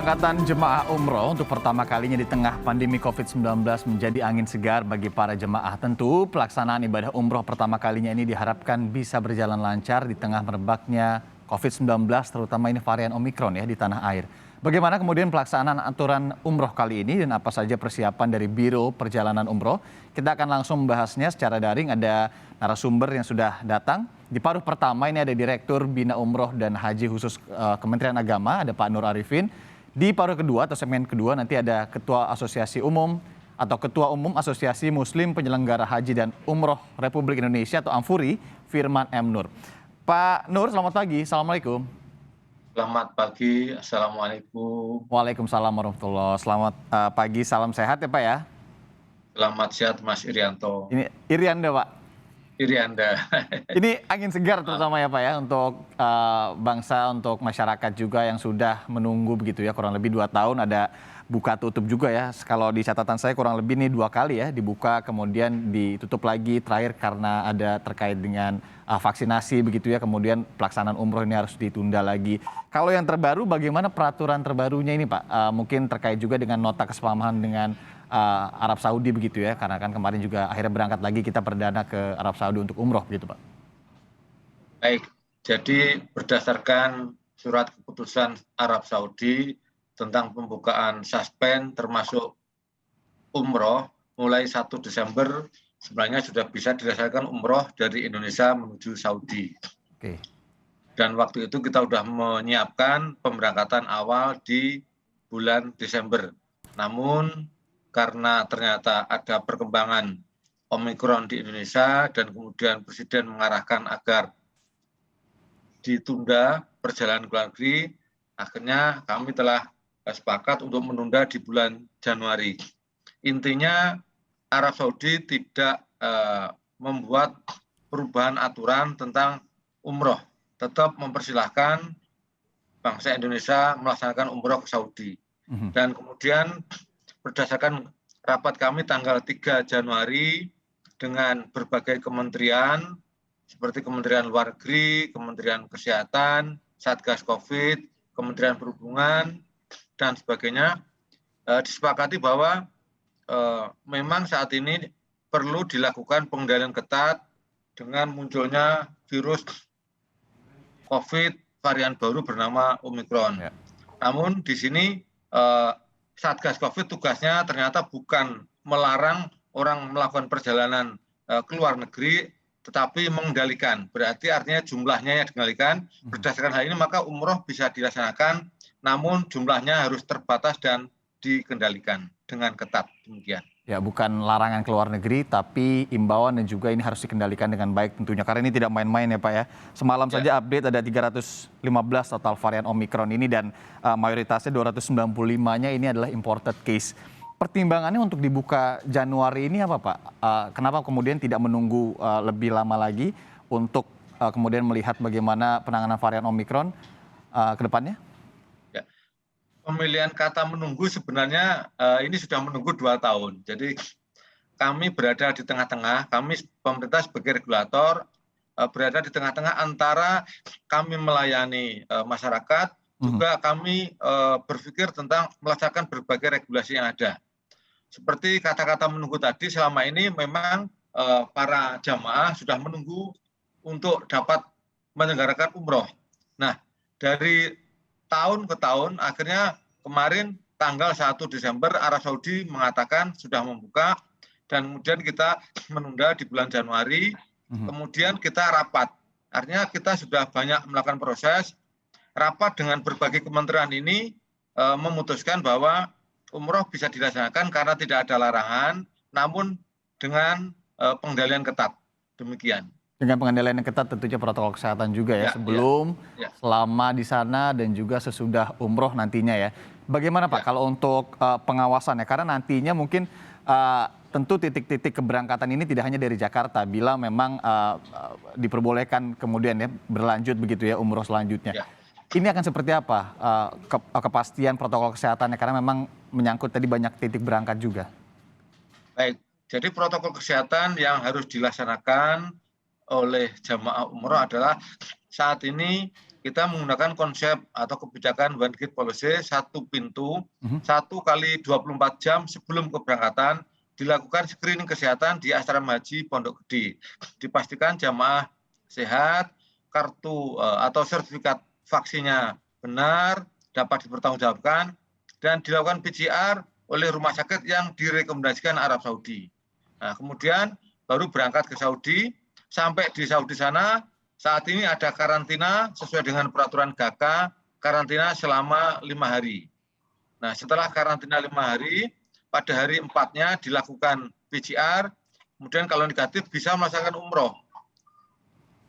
Keberangkatan jemaah umroh untuk pertama kalinya di tengah pandemi COVID-19 menjadi angin segar bagi para jemaah. Tentu pelaksanaan ibadah umroh pertama kalinya ini diharapkan bisa berjalan lancar di tengah merebaknya COVID-19, terutama ini varian Omikron ya di tanah air. Bagaimana kemudian pelaksanaan aturan umroh kali ini dan apa saja persiapan dari Biro Perjalanan Umroh? Kita akan langsung membahasnya secara daring. Ada narasumber yang sudah datang. Di paruh pertama ini ada Direktur Bina Umroh dan Haji khusus Kementerian Agama, ada Pak Nur Arifin. Di paruh kedua atau segmen kedua nanti ada Ketua Asosiasi Umum atau Ketua Umum Asosiasi Muslim Penyelenggara Haji dan Umroh Republik Indonesia atau AMFURI, Firman M. Nur. Pak Nur, selamat pagi. Assalamualaikum. Selamat pagi, Assalamualaikum. Waalaikumsalam warahmatullahi. Selamat pagi, salam sehat ya Pak ya. Selamat siang Mas Irianto. Ini Irianda Pak. Irianda. Ini angin segar terutama ya Pak ya untuk bangsa, untuk masyarakat juga yang sudah menunggu begitu ya kurang lebih 2 tahun ada buka tutup juga ya. Kalau di catatan saya kurang lebih nih 2 kali ya dibuka kemudian ditutup lagi terakhir karena ada terkait dengan vaksinasi begitu ya, kemudian pelaksanaan umroh ini harus ditunda lagi. Kalau yang terbaru bagaimana peraturan terbarunya ini Pak? Mungkin terkait juga dengan nota kesepahaman dengan Arab Saudi begitu ya, karena kan kemarin juga akhirnya berangkat lagi kita perdana ke Arab Saudi untuk umroh gitu Pak. Baik, jadi berdasarkan surat keputusan Arab Saudi tentang pembukaan suspend termasuk umroh mulai 1 Desember sebenarnya sudah bisa dilaksanakan umroh dari Indonesia menuju Saudi. Oke. Dan waktu itu kita sudah menyiapkan pemberangkatan awal di bulan Desember. Namun karena ternyata ada perkembangan Omikron di Indonesia dan kemudian Presiden mengarahkan agar ditunda perjalanan ke luar negeri, akhirnya kami telah sepakat untuk menunda di bulan Januari. Intinya Arab Saudi tidak membuat perubahan aturan tentang umroh, tetap mempersilahkan bangsa Indonesia melaksanakan umroh ke Saudi. Dan kemudian berdasarkan rapat kami tanggal 3 Januari dengan berbagai kementerian seperti Kementerian Luar Negeri, Kementerian Kesehatan, Satgas Covid, Kementerian Perhubungan, dan sebagainya, disepakati bahwa memang saat ini perlu dilakukan pengendalian ketat dengan munculnya virus COVID varian baru bernama Omikron. Ya. Namun di sini Satgas Covid tugasnya ternyata bukan melarang orang melakukan perjalanan ke luar negeri, tetapi mengendalikan. Berarti artinya jumlahnya yang dikendalikan. Berdasarkan hal ini maka umroh bisa dilaksanakan, namun jumlahnya harus terbatas dan dikendalikan dengan ketat. Demikian. Ya, bukan larangan ke luar negeri, tapi imbauan dan juga ini harus dikendalikan dengan baik tentunya. Karena ini tidak main-main ya Pak ya. Semalam saja update ada 315 total varian Omikron ini dan mayoritasnya 295-nya ini adalah imported case. Pertimbangannya untuk dibuka Januari ini apa Pak? Kenapa kemudian tidak menunggu lebih lama lagi untuk kemudian melihat bagaimana penanganan varian Omikron ke depannya? Pemilihan kata menunggu sebenarnya ini sudah menunggu 2 tahun. Jadi kami berada di tengah-tengah, kami pemerintah sebagai regulator berada di tengah-tengah antara kami melayani masyarakat, juga kami berpikir tentang melaksanakan berbagai regulasi yang ada. Seperti kata-kata menunggu tadi, selama ini memang para jamaah sudah menunggu untuk dapat menyelenggarakan umroh. Nah, dari tahun ke tahun, akhirnya kemarin tanggal 1 Desember Arab Saudi mengatakan sudah membuka dan kemudian kita menunda di bulan Januari, kemudian kita rapat. Artinya kita sudah banyak melakukan proses, rapat dengan berbagai kementerian ini memutuskan bahwa umroh bisa dilaksanakan karena tidak ada larangan, namun dengan pengendalian ketat. Demikian. Dengan pengendalian yang ketat tentunya protokol kesehatan juga ya, sebelum, selama di sana dan juga sesudah umroh nantinya ya. Bagaimana Pak kalau untuk pengawasannya? Karena nantinya mungkin tentu titik-titik keberangkatan ini tidak hanya dari Jakarta, bila memang diperbolehkan kemudian ya berlanjut begitu ya umroh selanjutnya. Ini akan seperti apa kepastian protokol kesehatannya karena memang menyangkut tadi banyak titik berangkat juga. Baik, jadi protokol kesehatan yang harus dilaksanakan oleh jamaah umroh adalah saat ini kita menggunakan konsep atau kebijakan one gate policy, satu pintu, 1 kali 24 jam sebelum keberangkatan dilakukan screening kesehatan di asrama haji Pondok Gede. Dipastikan jamaah sehat, kartu atau sertifikat vaksinnya benar, dapat dipertanggungjawabkan, dan dilakukan PCR oleh rumah sakit yang direkomendasikan Arab Saudi. Nah, kemudian baru berangkat ke Saudi, sampai di Saudi sana, saat ini ada karantina sesuai dengan peraturan GAKA, karantina selama 5 hari. Nah, setelah karantina 5 hari, pada hari 4-nya dilakukan PCR, kemudian kalau negatif bisa melaksanakan umroh,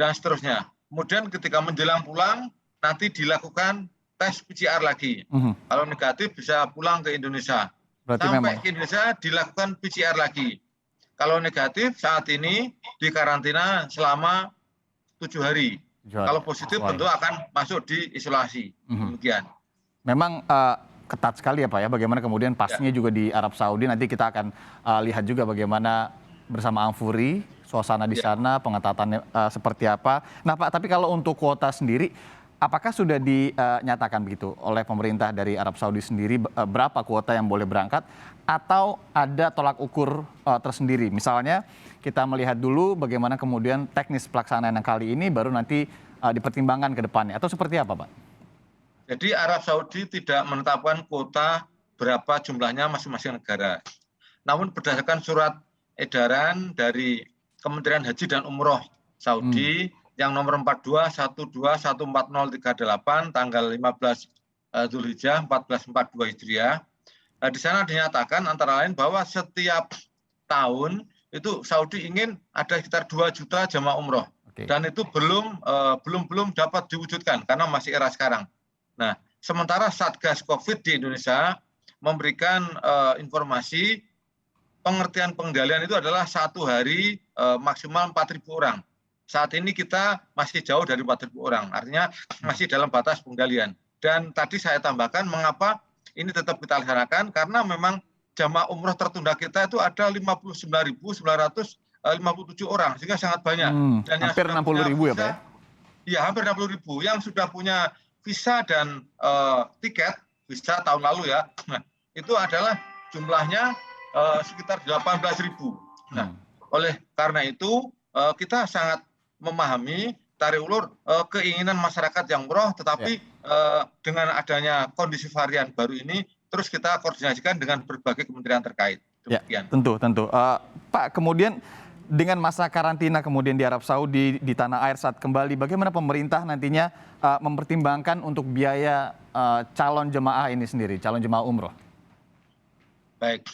dan seterusnya. Kemudian ketika menjelang pulang, nanti dilakukan tes PCR lagi. Kalau negatif bisa pulang ke Indonesia. Berarti Sampai memang ke Indonesia dilakukan PCR lagi. Kalau negatif saat ini dikarantina selama 7 hari. Kalau positif tentu akan masuk di isolasi. Demikian. memang ketat sekali ya Pak ya, bagaimana kemudian pastinya juga di Arab Saudi. Nanti kita akan lihat juga bagaimana bersama Amfuri, suasana di sana, pengetatannya seperti apa. Nah Pak, tapi kalau untuk kuota sendiri, apakah sudah dinyatakan begitu oleh pemerintah dari Arab Saudi sendiri berapa kuota yang boleh berangkat, atau ada tolak ukur tersendiri? Misalnya kita melihat dulu bagaimana kemudian teknis pelaksanaan yang kali ini, baru nanti dipertimbangkan ke depannya, atau seperti apa Pak? Jadi Arab Saudi tidak menetapkan kuota berapa jumlahnya masing-masing negara. Namun berdasarkan surat edaran dari Kementerian Haji dan Umroh Saudi yang nomor 4212140338 tanggal 15 Zulhijjah 1442 Hijriah. Di sana dinyatakan antara lain bahwa setiap tahun itu Saudi ingin ada sekitar 2 juta jamaah umroh. Dan itu belum dapat diwujudkan karena masih era sekarang. Nah, sementara Satgas COVID di Indonesia memberikan informasi pengertian pengendalian itu adalah 1 hari maksimal 4.000 orang. Saat ini kita masih jauh dari 4.000 orang, artinya masih dalam batas pengendalian. Dan tadi saya tambahkan mengapa ini tetap kita laksanakan, karena memang jamaah umroh tertunda kita itu ada 59.957 orang, sehingga sangat banyak. Dan hampir 60.000 ya Pak ya? Iya, hampir 60.000 yang sudah punya visa dan tiket, visa tahun lalu ya, nah, itu adalah jumlahnya sekitar 18.000. Nah, oleh karena itu kita sangat memahami tarik ulur keinginan masyarakat yang umroh, tetapi dengan adanya kondisi varian baru ini, terus kita koordinasikan dengan berbagai kementerian terkait. Demikian. Ya, tentu. Pak, kemudian dengan masa karantina kemudian di Arab Saudi, di tanah air saat kembali, bagaimana pemerintah nantinya mempertimbangkan untuk biaya calon jemaah ini sendiri, calon jemaah umroh? Baik,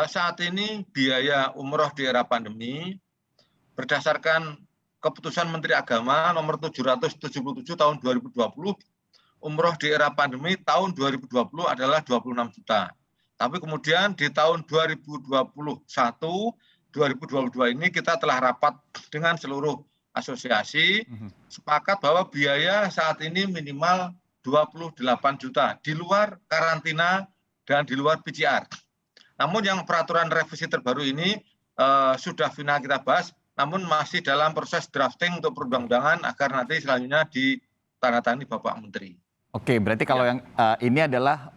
saat ini biaya umroh di era pandemi berdasarkan keputusan Menteri Agama nomor 777 tahun 2020, umroh di era pandemi tahun 2020 adalah 26 juta. Tapi kemudian di tahun 2021, 2022 ini kita telah rapat dengan seluruh asosiasi, sepakat bahwa biaya saat ini minimal 28 juta di luar karantina dan di luar PCR. Namun yang peraturan revisi terbaru ini sudah final kita bahas, namun masih dalam proses drafting untuk perundang-undangan agar nanti selanjutnya ditandatangani Bapak Menteri. Oke, berarti kalau yang ini adalah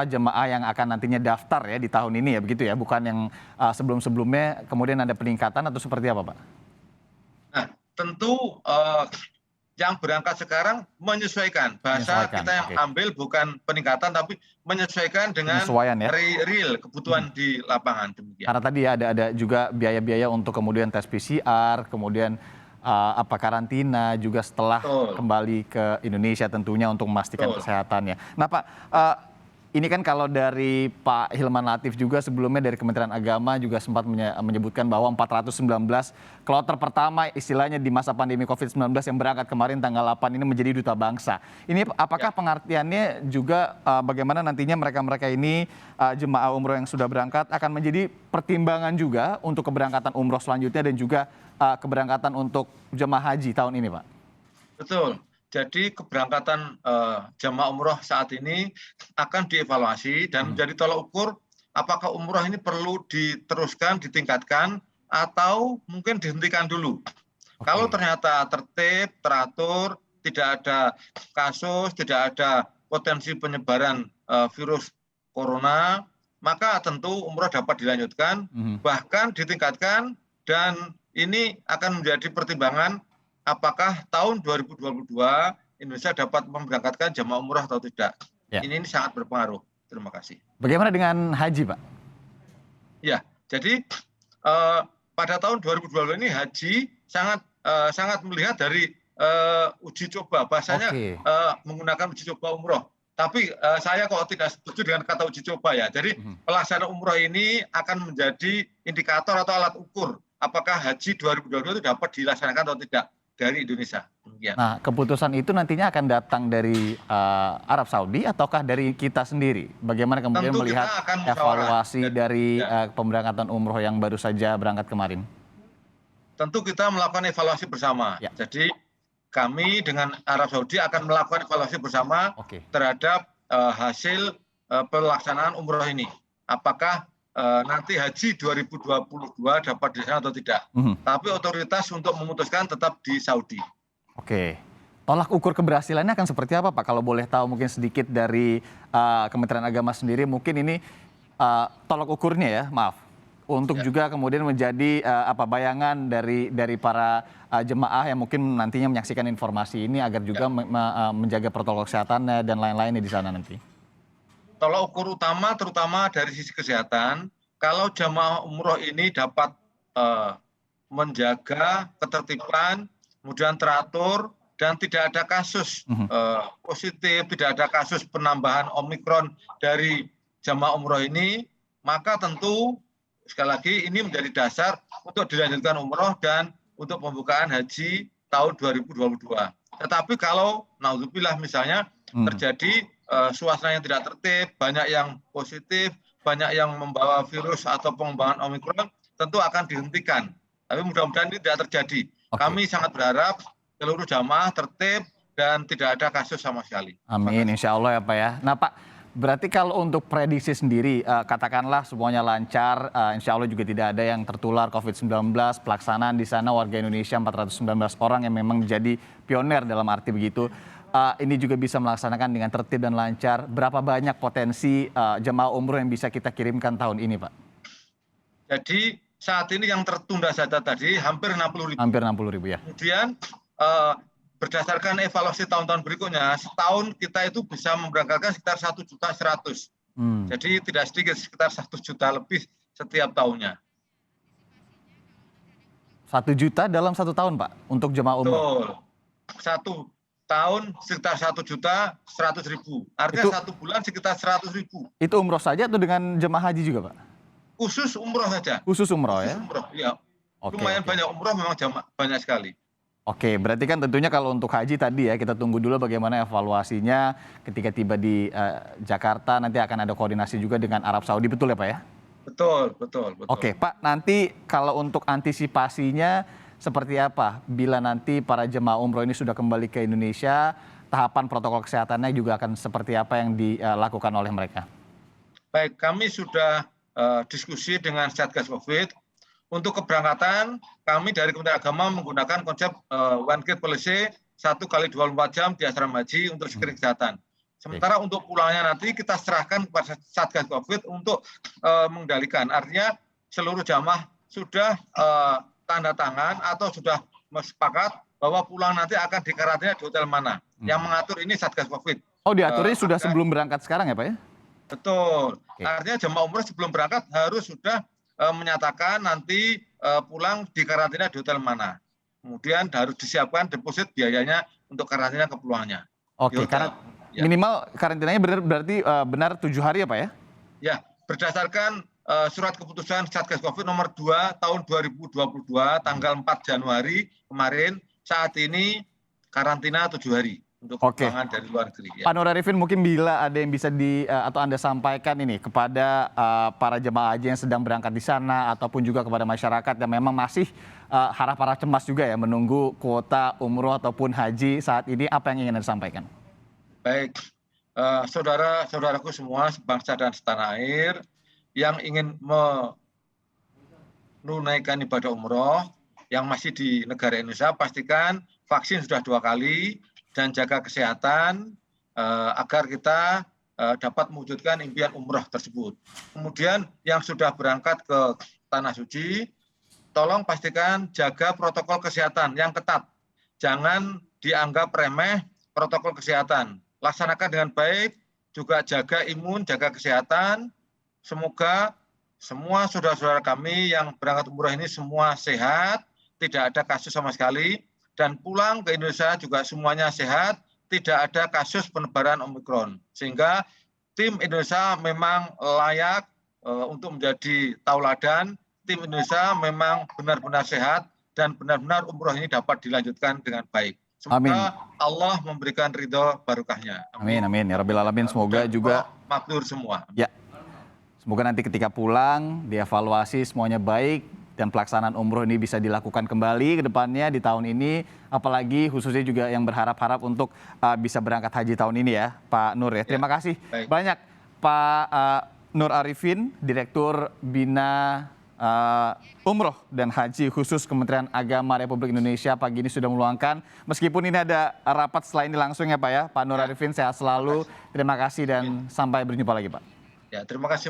jemaah yang akan nantinya daftar ya di tahun ini ya, begitu ya, bukan yang sebelum-sebelumnya kemudian ada peningkatan atau seperti apa Pak? Nah, tentu yang berangkat sekarang menyesuaikan. Bahasa kita yang ambil bukan peningkatan tapi menyesuaikan dengan real kebutuhan di lapangan. Demikian. Karena tadi ada juga biaya-biaya untuk kemudian tes PCR, kemudian karantina juga setelah kembali ke Indonesia tentunya untuk memastikan kesehatannya. Nah Pak, ini kan kalau dari Pak Hilman Latif juga sebelumnya dari Kementerian Agama juga sempat menyebutkan bahwa 419 kloter pertama istilahnya di masa pandemi COVID-19 yang berangkat kemarin tanggal 8 ini menjadi duta bangsa. Ini apakah pengertiannya juga bagaimana nantinya mereka-mereka ini jemaah umroh yang sudah berangkat akan menjadi pertimbangan juga untuk keberangkatan umroh selanjutnya dan juga keberangkatan untuk jemaah haji tahun ini Pak? Betul. Jadi keberangkatan jamaah umroh saat ini akan dievaluasi dan menjadi tolak ukur apakah umroh ini perlu diteruskan, ditingkatkan, atau mungkin dihentikan dulu. Kalau ternyata tertib, teratur, tidak ada kasus, tidak ada potensi penyebaran virus corona, maka tentu umroh dapat dilanjutkan, bahkan ditingkatkan, dan ini akan menjadi pertimbangan apakah tahun 2022 Indonesia dapat memberangkatkan jamaah umroh atau tidak. Ya. Ini sangat berpengaruh. Terima kasih. Bagaimana dengan haji, Pak? Ya, jadi pada tahun 2022 ini haji sangat melihat dari uji coba, bahasanya menggunakan uji coba umroh. Tapi saya kok tidak setuju dengan kata uji coba ya. Jadi pelaksanaan umroh ini akan menjadi indikator atau alat ukur apakah haji 2022 itu dapat dilaksanakan atau tidak dari Indonesia. Demikian. Nah, keputusan itu nantinya akan datang dari Arab Saudi ataukah dari kita sendiri? Bagaimana kemudian Tentu melihat kita akan evaluasi dari pemberangkatan umroh yang baru saja berangkat kemarin? Tentu kita melakukan evaluasi bersama. Ya. Jadi kami dengan Arab Saudi akan melakukan evaluasi bersama terhadap hasil pelaksanaan umroh ini. Apakah nanti haji 2022 dapat dilaksanakan atau tidak. Tapi otoritas untuk memutuskan tetap di Saudi. Oke. Tolak ukur keberhasilannya akan seperti apa, Pak? Kalau boleh tahu mungkin sedikit dari Kementerian Agama sendiri, mungkin ini tolak ukurnya ya, maaf. Untuk juga kemudian menjadi bayangan dari para jemaah yang mungkin nantinya menyaksikan informasi ini agar juga menjaga protokol kesehatannya dan lain-lainnya di sana nanti. Tolak ukur utama terutama dari sisi kesehatan, kalau jamaah umroh ini dapat menjaga ketertiban, kemudian teratur, dan tidak ada kasus positif, tidak ada kasus penambahan Omikron dari jamaah umroh ini, maka tentu sekali lagi ini menjadi dasar untuk dilanjutkan umroh dan untuk pembukaan haji tahun 2022. Tetapi kalau naudzubillah misalnya terjadi suasana yang tidak tertib, banyak yang positif, banyak yang membawa virus atau pengembangan Omikron, tentu akan dihentikan. Tapi mudah-mudahan ini tidak terjadi. Kami sangat berharap seluruh jamaah tertib dan tidak ada kasus sama sekali. Amin, insya Allah ya Pak ya. Nah Pak, berarti kalau untuk prediksi sendiri, katakanlah semuanya lancar, insya Allah juga tidak ada yang tertular COVID-19, pelaksanaan di sana warga Indonesia 419 orang yang memang menjadi pionir dalam arti begitu. Ini juga bisa melaksanakan dengan tertib dan lancar. Berapa banyak potensi jemaah umroh yang bisa kita kirimkan tahun ini, Pak? Jadi saat ini yang tertunda saja tadi hampir 60.000. Hampir 60.000 ya. Kemudian berdasarkan evaluasi tahun-tahun berikutnya, setahun kita itu bisa memberangkatkan sekitar 1.100.000. Jadi tidak sedikit, sekitar 1 juta lebih setiap tahunnya. 1 juta dalam 1 tahun, Pak, untuk jemaah umroh? Betul. 1 tahun sekitar 1.100.000. Artinya 1 bulan sekitar 100.000. Itu umroh saja atau dengan jemaah haji juga, Pak? Khusus umroh saja. Khusus umroh ya? Umroh, ya. Lumayan banyak umroh, memang banyak sekali. Oke, berarti kan tentunya kalau untuk haji tadi ya, kita tunggu dulu bagaimana evaluasinya ketika tiba di Jakarta, nanti akan ada koordinasi juga dengan Arab Saudi, betul ya Pak ya? Betul. Oke Pak, nanti kalau untuk antisipasinya seperti apa bila nanti para jemaah umroh ini sudah kembali ke Indonesia, tahapan protokol kesehatannya juga akan seperti apa yang dilakukan oleh mereka? Baik, kami sudah diskusi dengan Satgas Covid. Untuk keberangkatan, kami dari Kementerian Agama menggunakan konsep one gate policy 1x24 jam di asrama haji untuk screening kesehatan. Sementara untuk pulangnya nanti kita serahkan kepada Satgas Covid untuk mengendalikan. Artinya seluruh jamaah sudah tanda tangan atau sudah sepakat bahwa pulang nanti akan dikarantina di hotel mana. Yang mengatur ini Satgas Covid. Oh, diaturnya sudah sebelum berangkat sekarang ya Pak ya? Betul. Artinya jemaah umroh sebelum berangkat harus sudah menyatakan nanti pulang di karantina di hotel mana. Kemudian harus disiapkan deposit biayanya untuk karantina kepulangannya. Oke, karena minimal karantinanya berarti benar 7 hari ya Pak ya? Ya, berdasarkan surat keputusan Satgas Covid nomor 2 tahun 2022 tanggal 4 Januari kemarin, saat ini karantina 7 hari. Untuk kepulangan dari luar negeri. Pak Nur Arifin, mungkin bila ada yang bisa atau Anda sampaikan ini kepada para jemaah haji yang sedang berangkat di sana ataupun juga kepada masyarakat yang memang masih harap-harap cemas juga ya menunggu kuota umroh ataupun haji saat ini, apa yang ingin Anda sampaikan? Baik, saudara-saudaraku semua sebangsa dan setanah air yang ingin menunaikan ibadah umroh yang masih di negara Indonesia, pastikan vaksin sudah 2 kali. dan jaga kesehatan agar kita dapat mewujudkan impian umroh tersebut. Kemudian yang sudah berangkat ke Tanah Suci, tolong pastikan jaga protokol kesehatan yang ketat. Jangan dianggap remeh protokol kesehatan. Laksanakan dengan baik, juga jaga imun, jaga kesehatan. Semoga semua saudara-saudara kami yang berangkat umroh ini semua sehat, tidak ada kasus sama sekali, dan pulang ke Indonesia juga semuanya sehat, tidak ada kasus penyebaran Omikron. Sehingga tim Indonesia memang layak untuk menjadi tauladan. Tim Indonesia memang benar-benar sehat dan benar-benar umroh ini dapat dilanjutkan dengan baik. Semoga Allah memberikan ridho barokahnya. Amin, amin. Ya Rabbil Alamin. Semoga juga makmur semua. Ya, semoga nanti ketika pulang dievaluasi semuanya baik dan pelaksanaan umroh ini bisa dilakukan kembali ke depannya di tahun ini. Apalagi khususnya juga yang berharap-harap untuk bisa berangkat haji tahun ini ya, Pak Nur ya. Terima kasih banyak Pak Nur Arifin, Direktur Bina Umroh dan Haji khusus Kementerian Agama Republik Indonesia pagi ini sudah meluangkan. Meskipun ini ada rapat setelah ini langsung ya Pak ya. Pak Nur Arifin sehat selalu. Terima kasih dan sampai berjumpa lagi Pak. Ya, terima kasih.